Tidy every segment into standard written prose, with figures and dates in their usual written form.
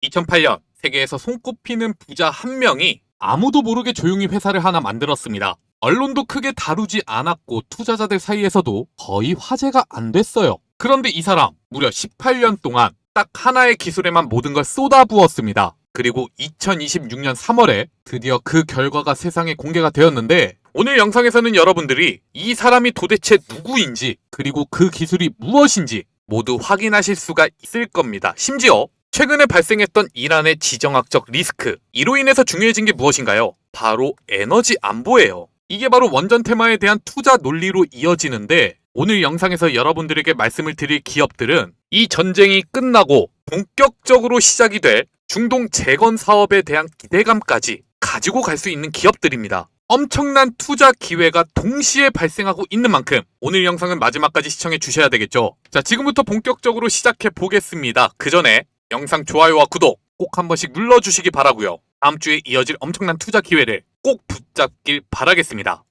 2008년 세계에서 손꼽히는 부자 한 명이 아무도 모르게 조용히 회사를 하나 만들었습니다. 언론도 크게 다루지 않았고 투자자들 사이에서도 거의 화제가 안 됐어요. 그런데 이 사람 무려 18년 동안 딱 하나의 기술에만 모든 걸 쏟아부었습니다. 그리고 2026년 3월에 드디어 그 결과가 세상에 공개가 되었는데, 오늘 영상에서는 여러분들이 이 사람이 도대체 누구인지, 그리고 그 기술이 무엇인지 모두 확인하실 수가 있을 겁니다. 심지어 최근에 발생했던 이란의 지정학적 리스크, 이로 인해서 중요해진 게 무엇인가요? 바로 에너지 안보예요. 이게 바로 원전 테마에 대한 투자 논리로 이어지는데, 오늘 영상에서 여러분들에게 말씀을 드릴 기업들은 이 전쟁이 끝나고 본격적으로 시작이 될 중동 재건 사업에 대한 기대감까지 가지고 갈 수 있는 기업들입니다. 엄청난 투자 기회가 동시에 발생하고 있는 만큼 오늘 영상은 마지막까지 시청해 주셔야 되겠죠. 자, 지금부터 본격적으로 시작해 보겠습니다. 그 전에 영상 좋아요와 구독 꼭 한 번씩 눌러주시기 바라고요. 다음 주에 이어질 엄청난 투자 기회를 꼭 붙잡길 바라겠습니다.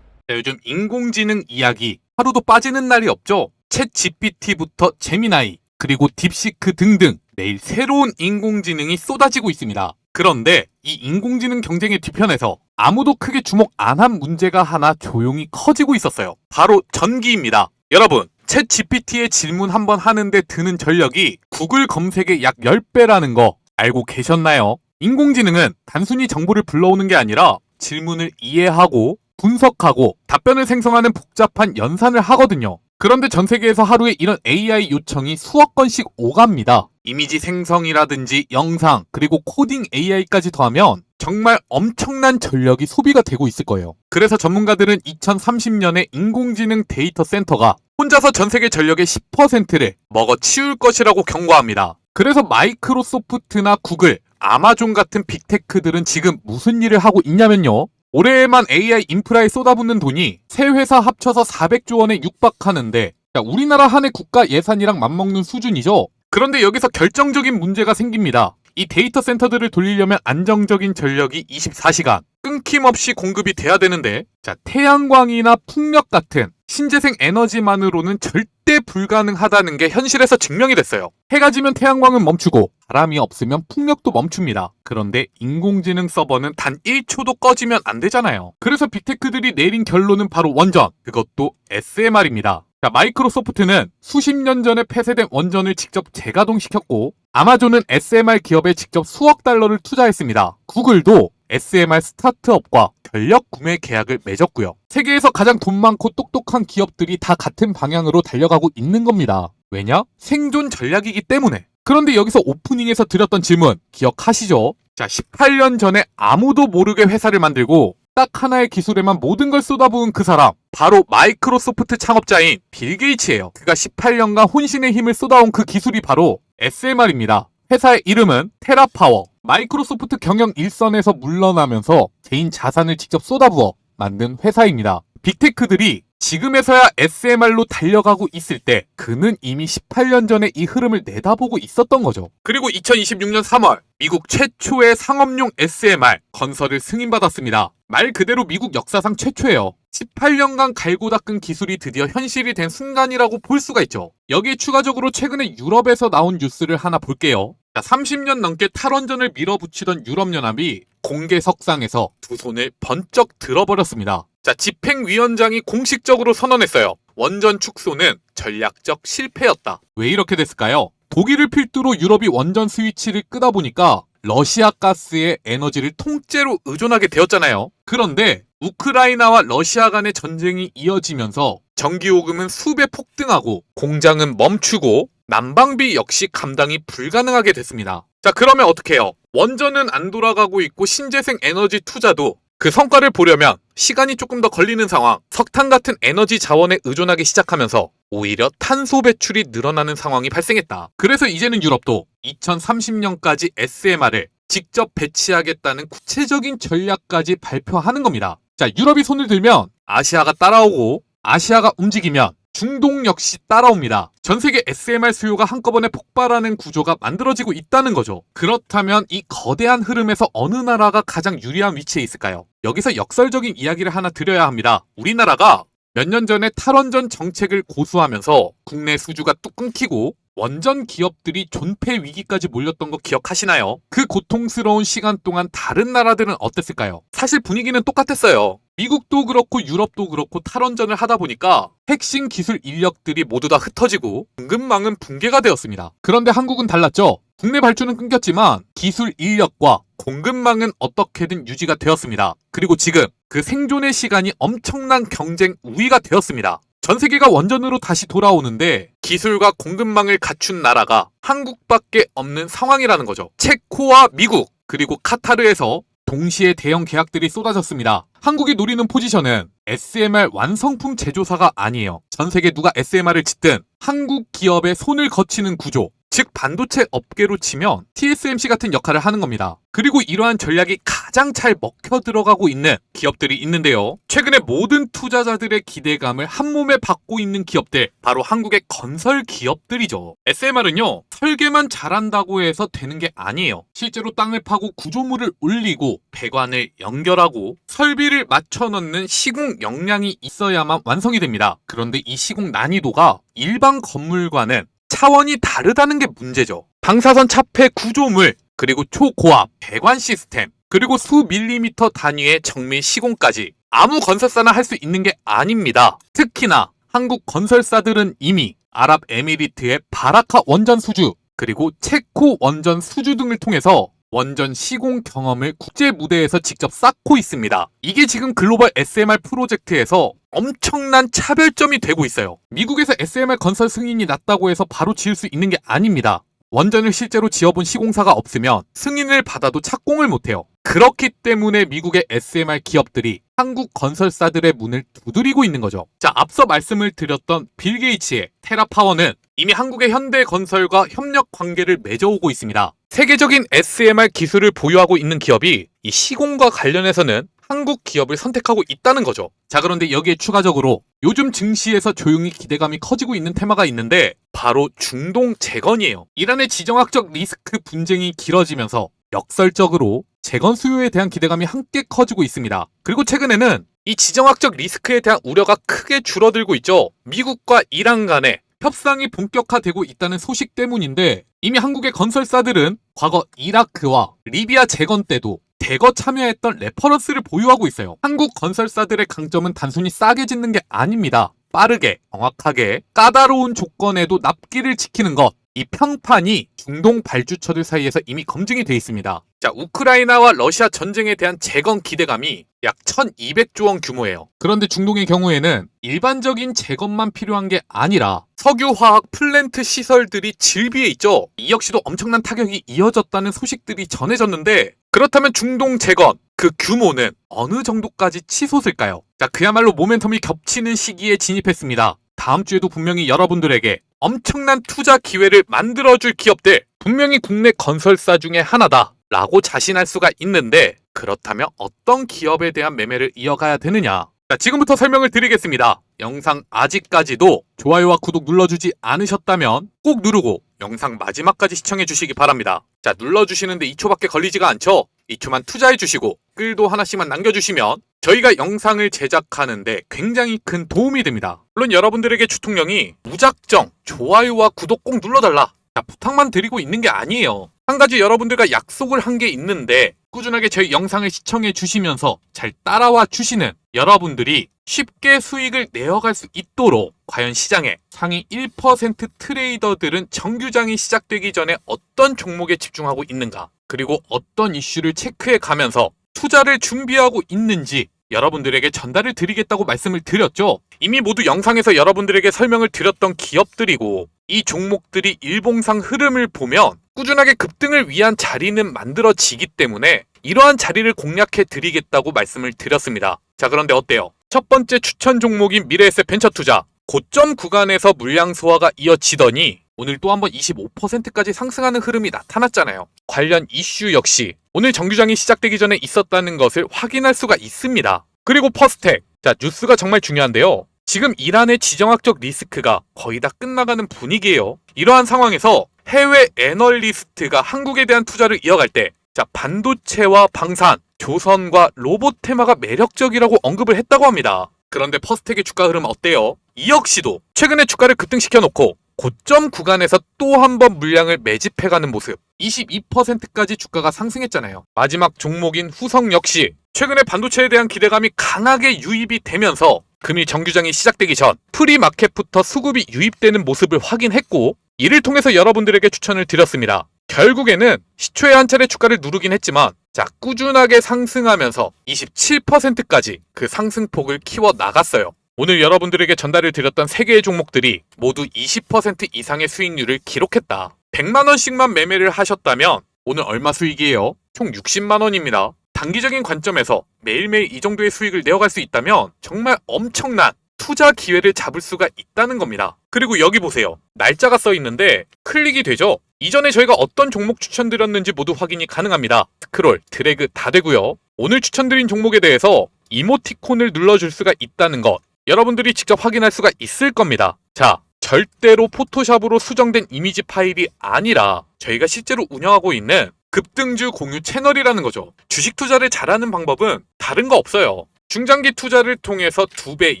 자, 요즘 인공지능 이야기 하루도 빠지는 날이 없죠. 챗 GPT부터 제미나이, 그리고 딥시크 등등 매일 새로운 인공지능이 쏟아지고 있습니다. 그런데 이 인공지능 경쟁의 뒤편에서 아무도 크게 주목 안 한 문제가 하나 조용히 커지고 있었어요. 바로 전기입니다. 여러분, 챗 GPT에 질문 한번 하는데 드는 전력이 구글 검색의 약 10배라는 거 알고 계셨나요? 인공지능은 단순히 정보를 불러오는 게 아니라 질문을 이해하고 분석하고 답변을 생성하는 복잡한 연산을 하거든요. 그런데 전 세계에서 하루에 이런 AI 요청이 수억 건씩 오갑니다. 이미지 생성이라든지 영상, 그리고 코딩 AI까지 더하면 정말 엄청난 전력이 소비가 되고 있을 거예요. 그래서 전문가들은 2030년에 인공지능 데이터 센터가 혼자서 전 세계 전력의 10%를 먹어치울 것이라고 경고합니다. 그래서 마이크로소프트나 구글, 아마존 같은 빅테크들은 지금 무슨 일을 하고 있냐면요. 올해에만 AI 인프라에 쏟아붓는 돈이 세 회사 합쳐서 400조 원에 육박하는데, 우리나라 한 해 국가 예산이랑 맞먹는 수준이죠. 그런데 여기서 결정적인 문제가 생깁니다. 이 데이터 센터들을 돌리려면 안정적인 전력이 24시간 끊김없이 공급이 돼야 되는데, 태양광이나 풍력 같은 신재생 에너지만으로는 절대 불가능하다는 게 현실에서 증명이 됐어요. 해가 지면 태양광은 멈추고 바람이 없으면 풍력도 멈춥니다. 그런데 인공지능 서버는 단 1초도 꺼지면 안 되잖아요. 그래서 빅테크들이 내린 결론은 바로 원전, 그것도 SMR입니다. 마이크로소프트는 수십 년 전에 폐쇄된 원전을 직접 재가동시켰고, 아마존은 SMR 기업에 직접 수억 달러를 투자했습니다. 구글도 SMR 스타트업과 전력 구매 계약을 맺었고요. 세계에서 가장 돈 많고 똑똑한 기업들이 다 같은 방향으로 달려가고 있는 겁니다. 왜냐? 생존 전략이기 때문에. 그런데 여기서 오프닝에서 드렸던 질문 기억하시죠? 18년 전에 아무도 모르게 회사를 만들고 딱 하나의 기술에만 모든 걸 쏟아부은 그 사람, 바로 마이크로소프트 창업자인 빌 게이츠예요. 그가 18년간 혼신의 힘을 쏟아온 그 기술이 바로 SMR입니다. 회사의 이름은 테라파워. 마이크로소프트 경영 일선에서 물러나면서 개인 자산을 직접 쏟아부어 만든 회사입니다. 빅테크들이 지금에서야 SMR로 달려가고 있을 때 그는 이미 18년 전에 이 흐름을 내다보고 있었던 거죠. 그리고 2026년 3월 미국 최초의 상업용 SMR 건설을 승인받았습니다. 말 그대로 미국 역사상 최초예요. 18년간 갈고 닦은 기술이 드디어 현실이 된 순간이라고 볼 수가 있죠. 여기에 추가적으로 최근에 유럽에서 나온 뉴스를 하나 볼게요. 30년 넘게 탈원전을 밀어붙이던 유럽연합이 공개석상에서 두 손을 번쩍 들어버렸습니다. 집행위원장이 공식적으로 선언했어요. 원전 축소는 전략적 실패였다. 왜 이렇게 됐을까요? 독일을 필두로 유럽이 원전 스위치를 끄다 보니까 러시아 가스의 에너지를 통째로 의존하게 되었잖아요. 그런데 우크라이나와 러시아 간의 전쟁이 이어지면서 전기요금은 수배 폭등하고 공장은 멈추고 난방비 역시 감당이 불가능하게 됐습니다. 그러면 어떻게 해요? 원전은 안 돌아가고 있고 신재생 에너지 투자도 그 성과를 보려면 시간이 조금 더 걸리는 상황, 석탄 같은 에너지 자원에 의존하기 시작하면서 오히려 탄소 배출이 늘어나는 상황이 발생했다. 그래서 이제는 유럽도 2030년까지 SMR을 직접 배치하겠다는 구체적인 전략까지 발표하는 겁니다. 유럽이 손을 들면 아시아가 따라오고, 아시아가 움직이면 중동 역시 따라옵니다. 전 세계 SMR 수요가 한꺼번에 폭발하는 구조가 만들어지고 있다는 거죠. 그렇다면 이 거대한 흐름에서 어느 나라가 가장 유리한 위치에 있을까요? 여기서 역설적인 이야기를 하나 드려야 합니다. 우리나라가 몇 년 전에 탈원전 정책을 고수하면서 국내 수주가 뚝 끊기고 원전 기업들이 존폐 위기까지 몰렸던 거 기억하시나요? 그 고통스러운 시간 동안 다른 나라들은 어땠을까요? 사실 분위기는 똑같았어요. 미국도 그렇고 유럽도 그렇고 탈원전을 하다 보니까 핵심 기술 인력들이 모두 다 흩어지고 공급망은 붕괴가 되었습니다. 그런데 한국은 달랐죠. 국내 발주는 끊겼지만 기술 인력과 공급망은 어떻게든 유지가 되었습니다. 그리고 지금 그 생존의 시간이 엄청난 경쟁 우위가 되었습니다. 전 세계가 원전으로 다시 돌아오는데 기술과 공급망을 갖춘 나라가 한국밖에 없는 상황이라는 거죠. 체코와 미국 그리고 카타르에서 동시에 대형 계약들이 쏟아졌습니다. 한국이 노리는 포지션은 SMR 완성품 제조사가 아니에요. 전 세계 누가 SMR을 짓든 한국 기업의 손을 거치는 구조, 즉 반도체 업계로 치면 TSMC 같은 역할을 하는 겁니다. 그리고 이러한 전략이 가장 잘 먹혀 들어가고 있는 기업들이 있는데요. 최근에 모든 투자자들의 기대감을 한몸에 받고 있는 기업들, 바로 한국의 건설 기업들이죠. SMR은요, 설계만 잘한다고 해서 되는 게 아니에요. 실제로 땅을 파고 구조물을 올리고 배관을 연결하고 설비를 맞춰 넣는 시공 역량이 있어야만 완성이 됩니다. 그런데 이 시공 난이도가 일반 건물과는 차원이 다르다는 게 문제죠. 방사선 차폐 구조물, 그리고 초고압, 배관 시스템, 그리고 수 밀리미터 단위의 정밀 시공까지 아무 건설사나 할 수 있는 게 아닙니다. 특히나 한국 건설사들은 이미 아랍에미리트의 바라카 원전 수주, 그리고 체코 원전 수주 등을 통해서 원전 시공 경험을 국제 무대에서 직접 쌓고 있습니다. 이게 지금 글로벌 SMR 프로젝트에서 엄청난 차별점이 되고 있어요. 미국에서 SMR 건설 승인이 났다고 해서 바로 지을 수 있는 게 아닙니다. 원전을 실제로 지어본 시공사가 없으면 승인을 받아도 착공을 못해요. 그렇기 때문에 미국의 SMR 기업들이 한국 건설사들의 문을 두드리고 있는 거죠. 자, 앞서 말씀을 드렸던 빌 게이츠의 테라파워는 이미 한국의 현대건설과 협력 관계를 맺어오고 있습니다. 세계적인 SMR 기술을 보유하고 있는 기업이 이 시공과 관련해서는 한국 기업을 선택하고 있다는 거죠. 자, 그런데 여기에 추가적으로 요즘 증시에서 조용히 기대감이 커지고 있는 테마가 있는데 바로 중동 재건이에요. 이란의 지정학적 리스크 분쟁이 길어지면서 역설적으로 재건 수요에 대한 기대감이 함께 커지고 있습니다. 그리고 최근에는 이 지정학적 리스크에 대한 우려가 크게 줄어들고 있죠. 미국과 이란 간에 협상이 본격화되고 있다는 소식 때문인데 이미 한국의 건설사들은 과거 이라크와 리비아 재건 때도 대거 참여했던 레퍼런스를 보유하고 있어요. 한국 건설사들의 강점은 단순히 싸게 짓는 게 아닙니다. 빠르게, 정확하게, 까다로운 조건에도 납기를 지키는 것. 이 평판이 중동 발주처들 사이에서 이미 검증이 돼 있습니다. 자, 우크라이나와 러시아 전쟁에 대한 재건 기대감이 약 1200조 원 규모예요. 그런데 중동의 경우에는 일반적인 재건만 필요한 게 아니라 석유화학 플랜트 시설들이 질비해 있죠. 이 역시도 엄청난 타격이 이어졌다는 소식들이 전해졌는데 그렇다면 중동 재건, 그 규모는 어느 정도까지 치솟을까요? 자, 그야말로 모멘텀이 겹치는 시기에 진입했습니다. 다음 주에도 분명히 여러분들에게 엄청난 투자 기회를 만들어줄 기업들, 분명히 국내 건설사 중에 하나다 라고 자신할 수가 있는데 그렇다면 어떤 기업에 대한 매매를 이어가야 되느냐? 자, 지금부터 설명을 드리겠습니다. 영상 아직까지도 좋아요와 구독 눌러주지 않으셨다면 꼭 누르고 영상 마지막까지 시청해 주시기 바랍니다. 자, 눌러주시는데 2초밖에 걸리지가 않죠? 2초만 투자해 주시고 글도 하나씩만 남겨주시면 저희가 영상을 제작하는데 굉장히 큰 도움이 됩니다. 물론 여러분들에게 주통령이 무작정 좋아요와 구독 꼭 눌러달라, 자, 부탁만 드리고 있는 게 아니에요. 한 가지 여러분들과 약속을 한 게 있는데 꾸준하게 저희 영상을 시청해 주시면서 잘 따라와 주시는 여러분들이 쉽게 수익을 내어갈 수 있도록 과연 시장의 상위 1% 트레이더들은 정규장이 시작되기 전에 어떤 종목에 집중하고 있는가, 그리고 어떤 이슈를 체크해 가면서 투자를 준비하고 있는지 여러분들에게 전달을 드리겠다고 말씀을 드렸죠. 이미 모두 영상에서 여러분들에게 설명을 드렸던 기업들이고 이 종목들이 일봉상 흐름을 보면 꾸준하게 급등을 위한 자리는 만들어지기 때문에 이러한 자리를 공략해 드리겠다고 말씀을 드렸습니다. 자, 그런데 어때요? 첫 번째 추천 종목인 미래에셋 벤처투자, 고점 구간에서 물량 소화가 이어지더니 오늘 또 한번 25%까지 상승하는 흐름이 나타났잖아요. 관련 이슈 역시 오늘 정규장이 시작되기 전에 있었다는 것을 확인할 수가 있습니다. 그리고 퍼스텍, 자, 뉴스가 정말 중요한데요. 지금 이란의 지정학적 리스크가 거의 다 끝나가는 분위기예요. 이러한 상황에서 해외 애널리스트가 한국에 대한 투자를 이어갈 때, 자, 반도체와 방산, 조선과 로봇 테마가 매력적이라고 언급을 했다고 합니다. 그런데 퍼스텍의 주가 흐름 어때요? 이 역시도 최근에 주가를 급등시켜놓고 고점 구간에서 또 한 번 물량을 매집해가는 모습. 22%까지 주가가 상승했잖아요. 마지막 종목인 후성 역시 최근에 반도체에 대한 기대감이 강하게 유입이 되면서 금일 정규장이 시작되기 전 프리마켓부터 수급이 유입되는 모습을 확인했고, 이를 통해서 여러분들에게 추천을 드렸습니다. 결국에는 시초에 한 차례 주가를 누르긴 했지만 꾸준하게 상승하면서 27%까지 그 상승폭을 키워 나갔어요. 오늘 여러분들에게 전달을 드렸던 3개의 종목들이 모두 20% 이상의 수익률을 기록했다. 100만원씩만 매매를 하셨다면 오늘 얼마 수익이에요? 총 60만원입니다. 단기적인 관점에서 매일매일 이 정도의 수익을 내어갈 수 있다면 정말 엄청난 투자 기회를 잡을 수가 있다는 겁니다. 그리고 여기 보세요. 날짜가 써 있는데 클릭이 되죠? 이전에 저희가 어떤 종목 추천드렸는지 모두 확인이 가능합니다. 스크롤, 드래그 다 되고요. 오늘 추천드린 종목에 대해서 이모티콘을 눌러줄 수가 있다는 것, 여러분들이 직접 확인할 수가 있을 겁니다. 자, 절대로 포토샵으로 수정된 이미지 파일이 아니라 저희가 실제로 운영하고 있는 급등주 공유 채널이라는 거죠. 주식 투자를 잘하는 방법은 다른 거 없어요. 중장기 투자를 통해서 2배,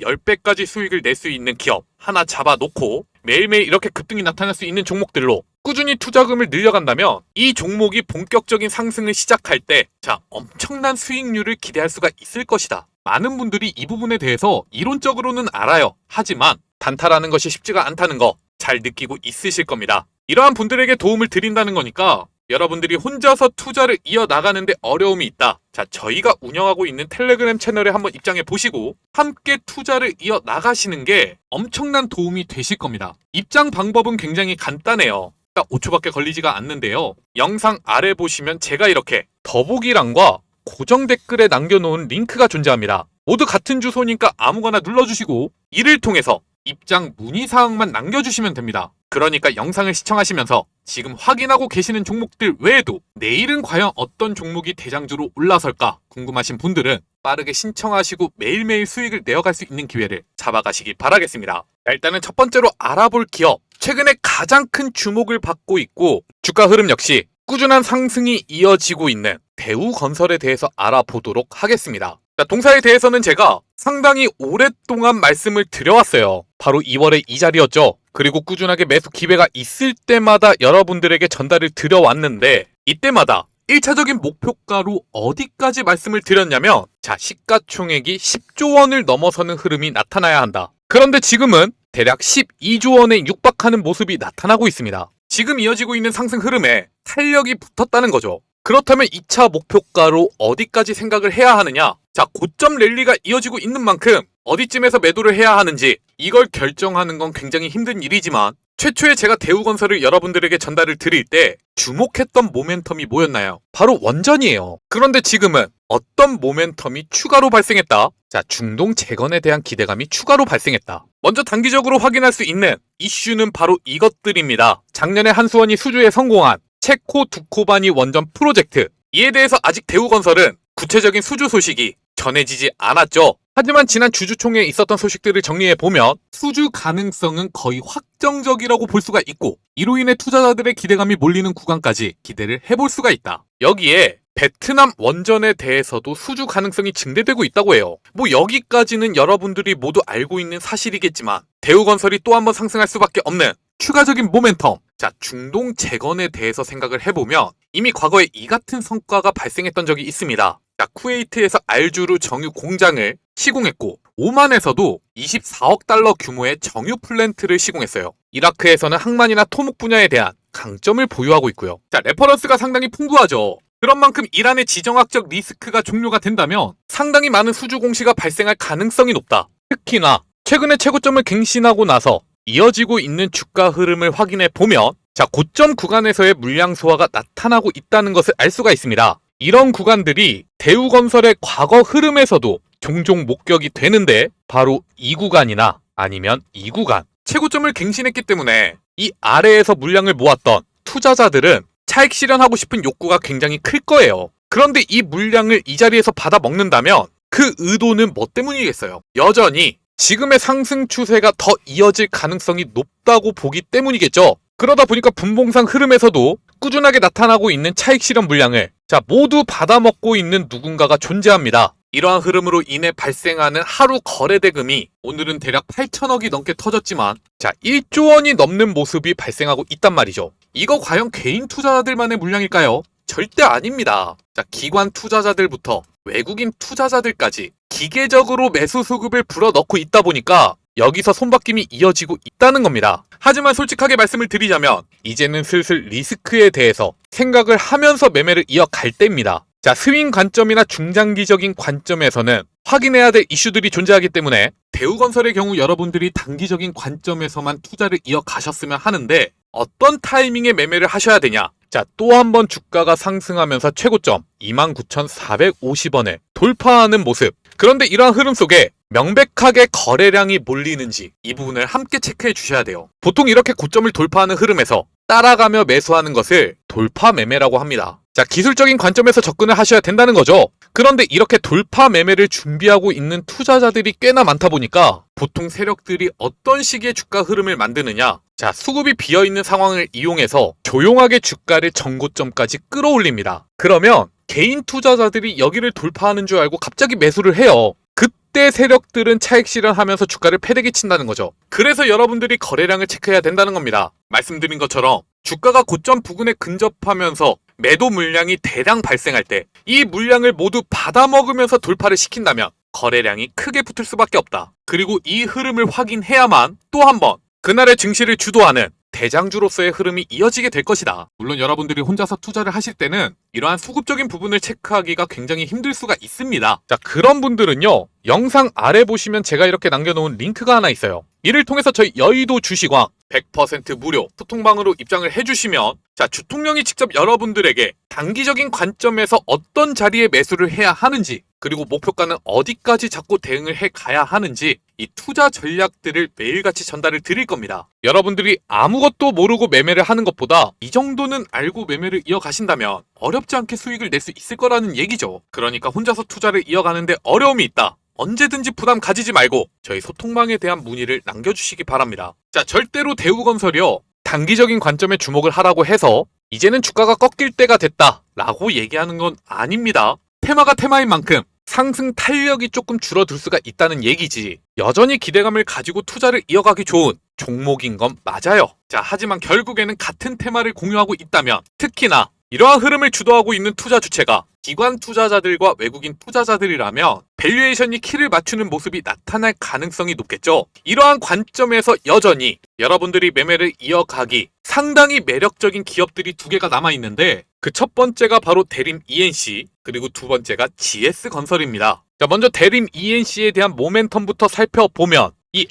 10배까지 수익을 낼 수 있는 기업 하나 잡아놓고 매일매일 이렇게 급등이 나타날 수 있는 종목들로 꾸준히 투자금을 늘려간다면 이 종목이 본격적인 상승을 시작할 때 엄청난 수익률을 기대할 수가 있을 것이다. 많은 분들이 이 부분에 대해서 이론적으로는 알아요. 하지만 단타라는 것이 쉽지가 않다는 거 잘 느끼고 있으실 겁니다. 이러한 분들에게 도움을 드린다는 거니까 여러분들이 혼자서 투자를 이어나가는데 어려움이 있다. 저희가 운영하고 있는 텔레그램 채널에 한번 입장해 보시고 함께 투자를 이어나가시는 게 엄청난 도움이 되실 겁니다. 입장 방법은 굉장히 간단해요. 딱 5초밖에 걸리지가 않는데요. 영상 아래 보시면 제가 이렇게 더보기란과 고정 댓글에 남겨놓은 링크가 존재합니다. 모두 같은 주소니까 아무거나 눌러주시고 이를 통해서 입장 문의사항만 남겨주시면 됩니다. 그러니까 영상을 시청하시면서 지금 확인하고 계시는 종목들 외에도 내일은 과연 어떤 종목이 대장주로 올라설까 궁금하신 분들은 빠르게 신청하시고 매일매일 수익을 내어갈 수 있는 기회를 잡아가시기 바라겠습니다. 일단은 첫 번째로 알아볼 기업, 최근에 가장 큰 주목을 받고 있고 주가 흐름 역시 꾸준한 상승이 이어지고 있는 대우건설에 대해서 알아보도록 하겠습니다. 동사에 대해서는 제가 상당히 오랫동안 말씀을 드려왔어요. 바로 2월에 이 자리였죠. 그리고 꾸준하게 매수 기회가 있을 때마다 여러분들에게 전달을 드려왔는데 이때마다 1차적인 목표가로 어디까지 말씀을 드렸냐면 시가총액이 10조 원을 넘어서는 흐름이 나타나야 한다. 그런데 지금은 대략 12조 원에 육박하는 모습이 나타나고 있습니다. 지금 이어지고 있는 상승 흐름에 탄력이 붙었다는 거죠. 그렇다면 2차 목표가로 어디까지 생각을 해야 하느냐? 고점 랠리가 이어지고 있는 만큼 어디쯤에서 매도를 해야 하는지 이걸 결정하는 건 굉장히 힘든 일이지만 최초에 제가 대우건설을 여러분들에게 전달을 드릴 때 주목했던 모멘텀이 뭐였나요? 바로 원전이에요. 그런데 지금은 어떤 모멘텀이 추가로 발생했다? 중동 재건에 대한 기대감이 추가로 발생했다. 먼저 단기적으로 확인할 수 있는 이슈는 바로 이것들입니다. 작년에 한수원이 수주에 성공한 체코 두코바니 원전 프로젝트. 이에 대해서 아직 대우건설은 구체적인 수주 소식이 전해지지 않았죠. 하지만 지난 주주총회에 있었던 소식들을 정리해보면 수주 가능성은 거의 확정적이라고 볼 수가 있고 이로 인해 투자자들의 기대감이 몰리는 구간까지 기대를 해볼 수가 있다. 여기에 베트남 원전에 대해서도 수주 가능성이 증대되고 있다고 해요. 여기까지는 여러분들이 모두 알고 있는 사실이겠지만 대우건설이 또 한 번 상승할 수밖에 없는 추가적인 모멘텀. 중동 재건에 대해서 생각을 해보면 이미 과거에 이 같은 성과가 발생했던 적이 있습니다. 쿠웨이트에서 알주르 정유 공장을 시공했고 오만에서도 24억 달러 규모의 정유 플랜트를 시공했어요. 이라크에서는 항만이나 토목 분야에 대한 강점을 보유하고 있고요. 레퍼런스가 상당히 풍부하죠. 그런 만큼 이란의 지정학적 리스크가 종료가 된다면 상당히 많은 수주 공시가 발생할 가능성이 높다. 특히나 최근에 최고점을 갱신하고 나서 이어지고 있는 주가 흐름을 확인해 보면 고점 구간에서의 물량 소화가 나타나고 있다는 것을 알 수가 있습니다. 이런 구간들이 대우건설의 과거 흐름에서도 종종 목격이 되는데 바로 이 구간이나 아니면 이 구간 최고점을 갱신했기 때문에 이 아래에서 물량을 모았던 투자자들은 차익 실현하고 싶은 욕구가 굉장히 클 거예요. 그런데 이 물량을 이 자리에서 받아 먹는다면 그 의도는 뭐 때문이겠어요? 여전히 지금의 상승 추세가 더 이어질 가능성이 높다고 보기 때문이겠죠. 그러다 보니까 분봉상 흐름에서도 꾸준하게 나타나고 있는 차익 실현 물량을 모두 받아먹고 있는 누군가가 존재합니다. 이러한 흐름으로 인해 발생하는 하루 거래 대금이 오늘은 대략 8천억이 넘게 터졌지만 1조 원이 넘는 모습이 발생하고 있단 말이죠. 이거 과연 개인 투자자들만의 물량일까요? 절대 아닙니다. 기관 투자자들부터 외국인 투자자들까지 기계적으로 매수 수급을 불어넣고 있다 보니까 여기서 손바뀜이 이어지고 있다는 겁니다. 하지만 솔직하게 말씀을 드리자면 이제는 슬슬 리스크에 대해서 생각을 하면서 매매를 이어갈 때입니다. 스윙 관점이나 중장기적인 관점에서는 확인해야 될 이슈들이 존재하기 때문에 대우건설의 경우 여러분들이 단기적인 관점에서만 투자를 이어가셨으면 하는데 어떤 타이밍에 매매를 하셔야 되냐? 또 한 번 주가가 상승하면서 최고점 29,450원을 돌파하는 모습. 그런데 이러한 흐름 속에 명백하게 거래량이 몰리는지 이 부분을 함께 체크해 주셔야 돼요. 보통 이렇게 고점을 돌파하는 흐름에서 따라가며 매수하는 것을 돌파 매매라고 합니다. 기술적인 관점에서 접근을 하셔야 된다는 거죠. 그런데 이렇게 돌파 매매를 준비하고 있는 투자자들이 꽤나 많다 보니까 보통 세력들이 어떤 식의 주가 흐름을 만드느냐? 수급이 비어있는 상황을 이용해서 조용하게 주가를 전고점까지 끌어올립니다. 그러면 개인 투자자들이 여기를 돌파하는 줄 알고 갑자기 매수를 해요. 그때 세력들은 차익 실현하면서 주가를 패대기 친다는 거죠. 그래서 여러분들이 거래량을 체크해야 된다는 겁니다. 말씀드린 것처럼 주가가 고점 부근에 근접하면서 매도 물량이 대량 발생할 때 이 물량을 모두 받아먹으면서 돌파를 시킨다면 거래량이 크게 붙을 수밖에 없다. 그리고 이 흐름을 확인해야만 또 한 번 그날의 증시를 주도하는 대장주로서의 흐름이 이어지게 될 것이다. 물론 여러분들이 혼자서 투자를 하실 때는 이러한 수급적인 부분을 체크하기가 굉장히 힘들 수가 있습니다. 그런 분들은요, 영상 아래 보시면 제가 이렇게 남겨놓은 링크가 하나 있어요. 이를 통해서 저희 여의도 주식왕 100% 무료 소통방으로 입장을 해주시면 주통령이 직접 여러분들에게 단기적인 관점에서 어떤 자리에 매수를 해야 하는지, 그리고 목표가는 어디까지 잡고 대응을 해 가야 하는지 이 투자 전략들을 매일같이 전달을 드릴 겁니다. 여러분들이 아무것도 모르고 매매를 하는 것보다 이 정도는 알고 매매를 이어가신다면 어렵지 않게 수익을 낼 수 있을 거라는 얘기죠. 그러니까 혼자서 투자를 이어가는데 어려움이 있다. 언제든지 부담 가지지 말고 저희 소통방에 대한 문의를 남겨주시기 바랍니다. 절대로 대우건설이요, 단기적인 관점에 주목을 하라고 해서 이제는 주가가 꺾일 때가 됐다 라고 얘기하는 건 아닙니다. 테마가 테마인 만큼 상승 탄력이 조금 줄어들 수가 있다는 얘기지, 여전히 기대감을 가지고 투자를 이어가기 좋은 종목인 건 맞아요. 하지만 결국에는 같은 테마를 공유하고 있다면, 특히나 이러한 흐름을 주도하고 있는 투자 주체가 기관 투자자들과 외국인 투자자들이라면 밸류에이션이 키를 맞추는 모습이 나타날 가능성이 높겠죠. 이러한 관점에서 여전히 여러분들이 매매를 이어가기 상당히 매력적인 기업들이 두 개가 남아있는데, 그 첫 번째가 바로 대림 ENC, 그리고 두 번째가 GS건설입니다. 먼저 대림 ENC에 대한 모멘텀부터 살펴보면 이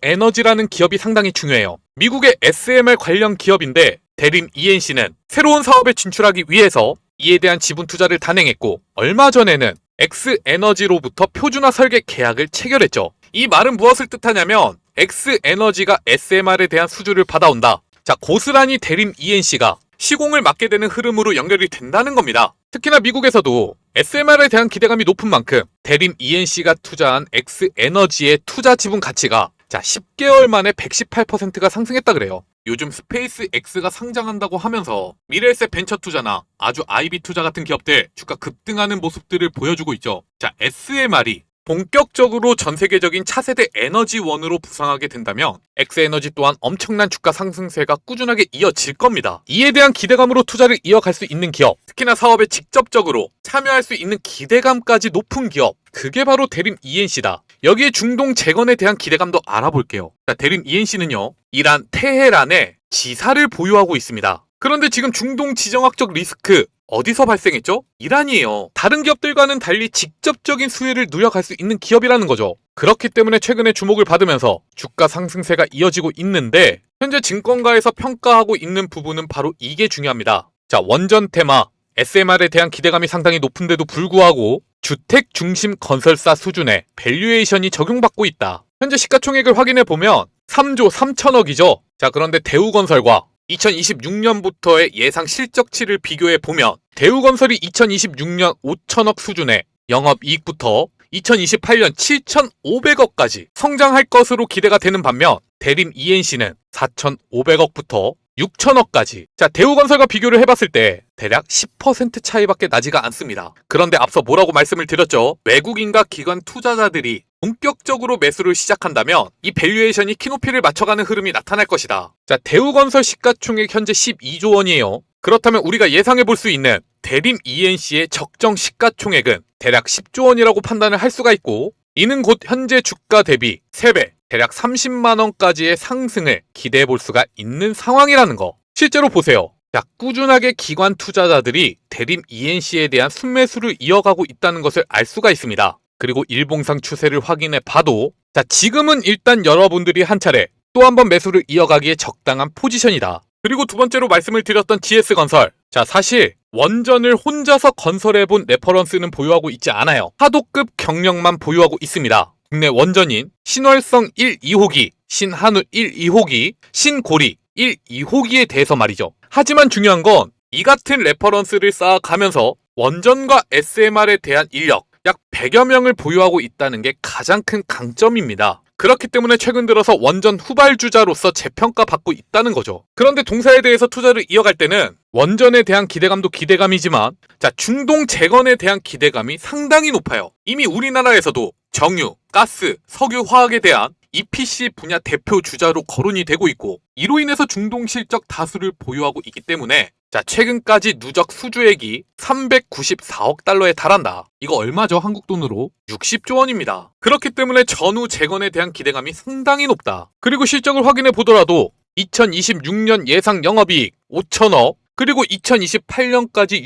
X에너지라는 기업이 상당히 중요해요. 미국의 SMR 관련 기업인데 대림 ENC는 새로운 사업에 진출하기 위해서 이에 대한 지분 투자를 단행했고, 얼마 전에는 X에너지로부터 표준화 설계 계약을 체결했죠. 이 말은 무엇을 뜻하냐면 X에너지가 SMR에 대한 수주를 받아온다. 고스란히 대림 ENC가 시공을 맡게 되는 흐름으로 연결이 된다는 겁니다. 특히나 미국에서도 SMR에 대한 기대감이 높은 만큼 대림 ENC가 투자한 X에너지의 투자 지분 가치가 10개월 만에 118%가 상승했다 그래요. 요즘 스페이스 X가 상장한다고 하면서 미래에셋 벤처 투자나 아주 IB 투자 같은 기업들 주가 급등하는 모습들을 보여주고 있죠. SMR이 본격적으로 전 세계적인 차세대 에너지원으로 부상하게 된다면 X에너지 또한 엄청난 주가 상승세가 꾸준하게 이어질 겁니다. 이에 대한 기대감으로 투자를 이어갈 수 있는 기업, 특히나 사업에 직접적으로 참여할 수 있는 기대감까지 높은 기업, 그게 바로 대림 ENC다. 여기에 중동 재건에 대한 기대감도 알아볼게요. 대림 ENC는요, 이란 테헤란에 지사를 보유하고 있습니다. 그런데 지금 중동 지정학적 리스크 어디서 발생했죠? 이란이에요. 다른 기업들과는 달리 직접적인 수혜를 누려갈 수 있는 기업이라는 거죠. 그렇기 때문에 최근에 주목을 받으면서 주가 상승세가 이어지고 있는데, 현재 증권가에서 평가하고 있는 부분은 바로 이게 중요합니다. 원전 테마 SMR에 대한 기대감이 상당히 높은데도 불구하고 주택 중심 건설사 수준의 밸류에이션이 적용받고 있다. 현재 시가총액을 확인해보면 3조 3천억이죠. 그런데 대우건설과 2026년부터의 예상 실적치를 비교해보면 대우건설이 2026년 5천억 수준의 영업이익부터 2028년 7,500억까지 성장할 것으로 기대가 되는 반면 대림 ENC는 4,500억부터 6천억까지. 대우건설과 비교를 해봤을 때 대략 10% 차이밖에 나지가 않습니다. 그런데 앞서 뭐라고 말씀을 드렸죠? 외국인과 기관 투자자들이 본격적으로 매수를 시작한다면 이 밸류에이션이 키높이를 맞춰가는 흐름이 나타날 것이다. 자, 대우건설 시가총액 현재 12조 원이에요. 그렇다면 우리가 예상해 볼 수 있는 대림 ENC의 적정 시가총액은 대략 10조 원이라고 판단을 할 수가 있고, 이는 곧 현재 주가 대비 3배, 대략 30만 원까지의 상승을 기대해 볼 수가 있는 상황이라는 거. 실제로 보세요. 자, 꾸준하게 기관 투자자들이 대림 ENC에 대한 순매수를 이어가고 있다는 것을 알 수가 있습니다. 그리고 일봉상 추세를 확인해 봐도, 자, 지금은 일단 여러분들이 한 차례 또 한 번 매수를 이어가기에 적당한 포지션이다. 그리고 두 번째로 말씀을 드렸던 GS건설. 자, 사실 원전을 혼자서 건설해본 레퍼런스는 보유하고 있지 않아요. 하도급 경력만 보유하고 있습니다. 국내 원전인 신월성 1, 2호기, 신한우 1, 2호기, 신고리 1, 2호기에 대해서 말이죠. 하지만 중요한 건 이 같은 레퍼런스를 쌓아가면서 원전과 SMR에 대한 인력 약 100여 명을 보유하고 있다는 게 가장 큰 강점입니다. 그렇기 때문에 최근 들어서 원전 후발주자로서 재평가받고 있다는 거죠. 그런데 동사에 대해서 투자를 이어갈 때는 원전에 대한 기대감도 기대감이지만, 자, 중동 재건에 대한 기대감이 상당히 높아요. 이미 우리나라에서도 정유, 가스, 석유, 화학에 대한 EPC 분야 대표 주자로 거론이 되고 있고, 이로 인해서 중동 실적 다수를 보유하고 있기 때문에, 자, 최근까지 누적 수주액이 394억 달러에 달한다. 이거 얼마죠? 한국 돈으로 60조 원입니다. 그렇기 때문에 전후 재건에 대한 기대감이 상당히 높다. 그리고 실적을 확인해 보더라도 2026년 예상 영업이익 5천억, 그리고 2028년까지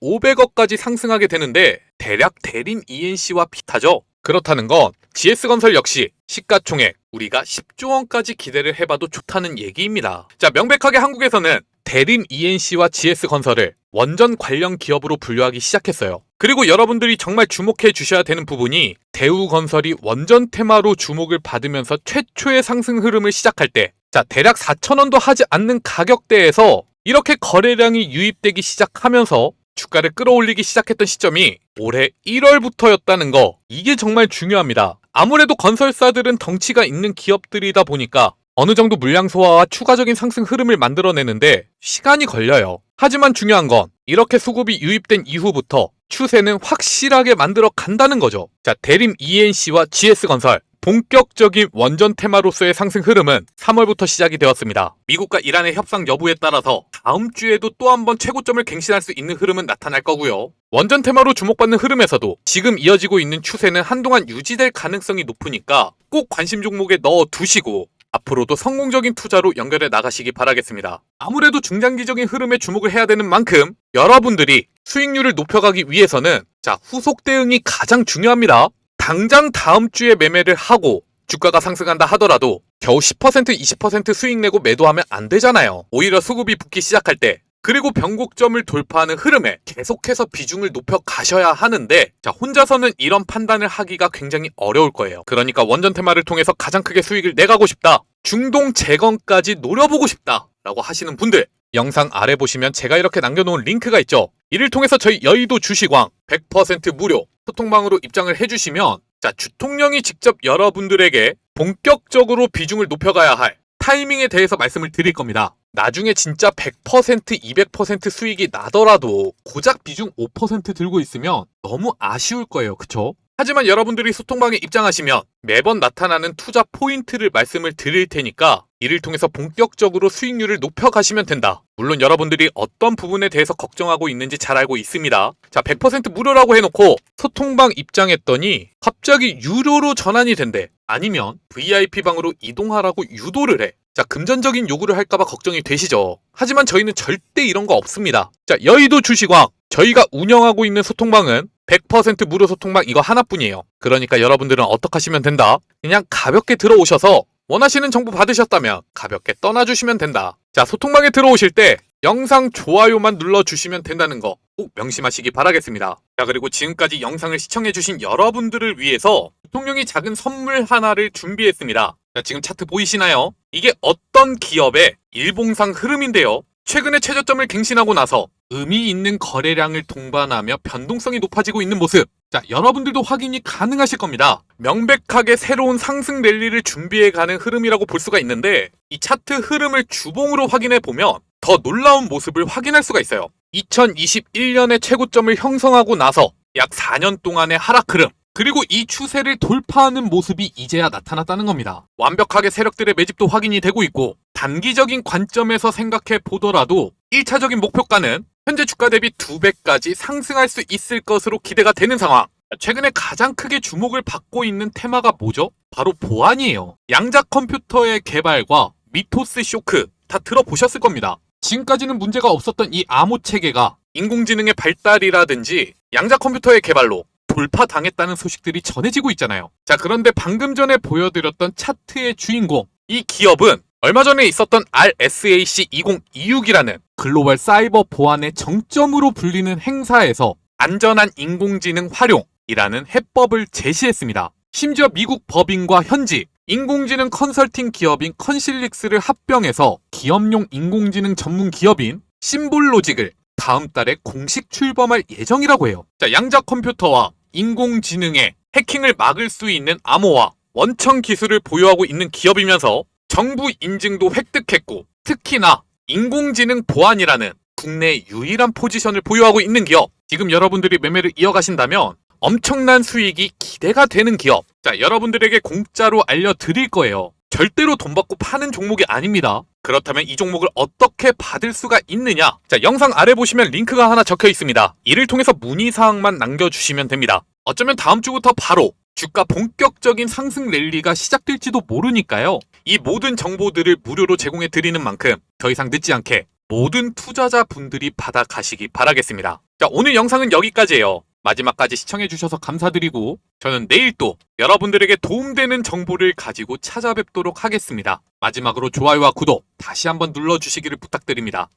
6,500억까지 상승하게 되는데 대략 대림 ENC와 비슷하죠. 그렇다는 건 GS건설 역시 시가총액 우리가 10조 원까지 기대를 해봐도 좋다는 얘기입니다. 자, 명백하게 한국에서는 대림 ENC와 GS건설을 원전 관련 기업으로 분류하기 시작했어요. 그리고 여러분들이 정말 주목해 주셔야 되는 부분이, 대우건설이 원전 테마로 주목을 받으면서 최초의 상승 흐름을 시작할 때, 자, 대략 4,000원도 하지 않는 가격대에서 이렇게 거래량이 유입되기 시작하면서 주가를 끌어올리기 시작했던 시점이 올해 1월부터였다는 거, 이게 정말 중요합니다. 아무래도 건설사들은 덩치가 있는 기업들이다 보니까 어느 정도 물량 소화와 추가적인 상승 흐름을 만들어내는데 시간이 걸려요. 하지만 중요한 건 이렇게 수급이 유입된 이후부터 추세는 확실하게 만들어 간다는 거죠. 자, 대림 ENC와 GS건설 본격적인 원전 테마로서의 상승 흐름은 3월부터 시작이 되었습니다. 미국과 이란의 협상 여부에 따라서 다음 주에도 또 한 번 최고점을 갱신할 수 있는 흐름은 나타날 거고요. 원전 테마로 주목받는 흐름에서도 지금 이어지고 있는 추세는 한동안 유지될 가능성이 높으니까 꼭 관심 종목에 넣어 두시고 앞으로도 성공적인 투자로 연결해 나가시기 바라겠습니다. 아무래도 중장기적인 흐름에 주목을 해야 되는 만큼 여러분들이 수익률을 높여가기 위해서는, 자, 후속 대응이 가장 중요합니다. 당장 다음 주에 매매를 하고 주가가 상승한다 하더라도 겨우 10% 20% 수익 내고 매도하면 안 되잖아요. 오히려 수급이 붙기 시작할 때, 그리고 변곡점을 돌파하는 흐름에 계속해서 비중을 높여 가셔야 하는데, 자, 혼자서는 이런 판단을 하기가 굉장히 어려울 거예요. 그러니까 원전 테마를 통해서 가장 크게 수익을 내가고 싶다, 중동 재건까지 노려보고 싶다 라고 하시는 분들, 영상 아래 보시면 제가 이렇게 남겨놓은 링크가 있죠. 이를 통해서 저희 여의도 주식왕 100% 무료 소통방으로 입장을 해주시면, 자, 주통령이 직접 여러분들에게 본격적으로 비중을 높여가야 할 타이밍에 대해서 말씀을 드릴 겁니다. 나중에 진짜 100% 200% 수익이 나더라도 고작 비중 5% 들고 있으면 너무 아쉬울 거예요. 그쵸? 하지만 여러분들이 소통방에 입장하시면 매번 나타나는 투자 포인트를 말씀을 드릴 테니까 이를 통해서 본격적으로 수익률을 높여가시면 된다. 물론 여러분들이 어떤 부분에 대해서 걱정하고 있는지 잘 알고 있습니다. 자, 100% 무료라고 해놓고 소통방 입장했더니 갑자기 유료로 전환이 된대. 아니면 VIP방으로 이동하라고 유도를 해. 자, 금전적인 요구를 할까봐 걱정이 되시죠? 하지만 저희는 절대 이런 거 없습니다. 자, 여의도 주식왕, 저희가 운영하고 있는 소통방은 100% 무료 소통방 이거 하나뿐이에요. 그러니까 여러분들은 어떻게 하시면 된다? 그냥 가볍게 들어오셔서 원하시는 정보 받으셨다면 가볍게 떠나주시면 된다. 자, 소통방에 들어오실 때 영상 좋아요만 눌러주시면 된다는 거 꼭 명심하시기 바라겠습니다. 자, 그리고 지금까지 영상을 시청해주신 여러분들을 위해서 대통령이 작은 선물 하나를 준비했습니다. 자, 지금 차트 보이시나요? 이게 어떤 기업의 일봉상 흐름인데요. 최근에 최저점을 갱신하고 나서 의미 있는 거래량을 동반하며 변동성이 높아지고 있는 모습. 자, 여러분들도 확인이 가능하실 겁니다. 명백하게 새로운 상승 랠리를 준비해가는 흐름이라고 볼 수가 있는데, 이 차트 흐름을 주봉으로 확인해 보면 더 놀라운 모습을 확인할 수가 있어요. 2021년에 최고점을 형성하고 나서 약 4년 동안의 하락 흐름, 그리고 이 추세를 돌파하는 모습이 이제야 나타났다는 겁니다. 완벽하게 세력들의 매집도 확인이 되고 있고, 단기적인 관점에서 생각해 보더라도 1차적인 목표가는 현재 주가 대비 2배까지 상승할 수 있을 것으로 기대가 되는 상황. 최근에 가장 크게 주목을 받고 있는 테마가 뭐죠? 바로 보안이에요. 양자 컴퓨터의 개발과 미토스 쇼크 다 들어보셨을 겁니다. 지금까지는 문제가 없었던 이 암호 체계가 인공지능의 발달이라든지 양자 컴퓨터의 개발로 돌파당했다는 소식들이 전해지고 있잖아요. 자, 그런데 방금 전에 보여드렸던 차트의 주인공, 이 기업은 얼마 전에 있었던 RSAC 2026이라는 글로벌 사이버 보안의 정점으로 불리는 행사에서 안전한 인공지능 활용이라는 해법을 제시했습니다. 심지어 미국 법인과 현지 인공지능 컨설팅 기업인 컨실릭스를 합병해서 기업용 인공지능 전문 기업인 심볼로직을 다음 달에 공식 출범할 예정이라고 해요. 자, 양자 컴퓨터와 인공지능의 해킹을 막을 수 있는 암호화, 원천 기술을 보유하고 있는 기업이면서 정부 인증도 획득했고, 특히나 인공지능 보안이라는 국내 유일한 포지션을 보유하고 있는 기업. 지금 여러분들이 매매를 이어가신다면 엄청난 수익이 기대가 되는 기업. 자, 여러분들에게 공짜로 알려드릴 거예요. 절대로 돈 받고 파는 종목이 아닙니다. 그렇다면 이 종목을 어떻게 받을 수가 있느냐? 자, 영상 아래 보시면 링크가 하나 적혀 있습니다. 이를 통해서 문의사항만 남겨주시면 됩니다. 어쩌면 다음 주부터 바로 주가 본격적인 상승 랠리가 시작될지도 모르니까요. 이 모든 정보들을 무료로 제공해 드리는 만큼 더 이상 늦지 않게 모든 투자자분들이 받아가시기 바라겠습니다. 자, 오늘 영상은 여기까지예요. 마지막까지 시청해주셔서 감사드리고, 저는 내일 또 여러분들에게 도움되는 정보를 가지고 찾아뵙도록 하겠습니다. 마지막으로 좋아요와 구독 다시 한번 눌러주시기를 부탁드립니다.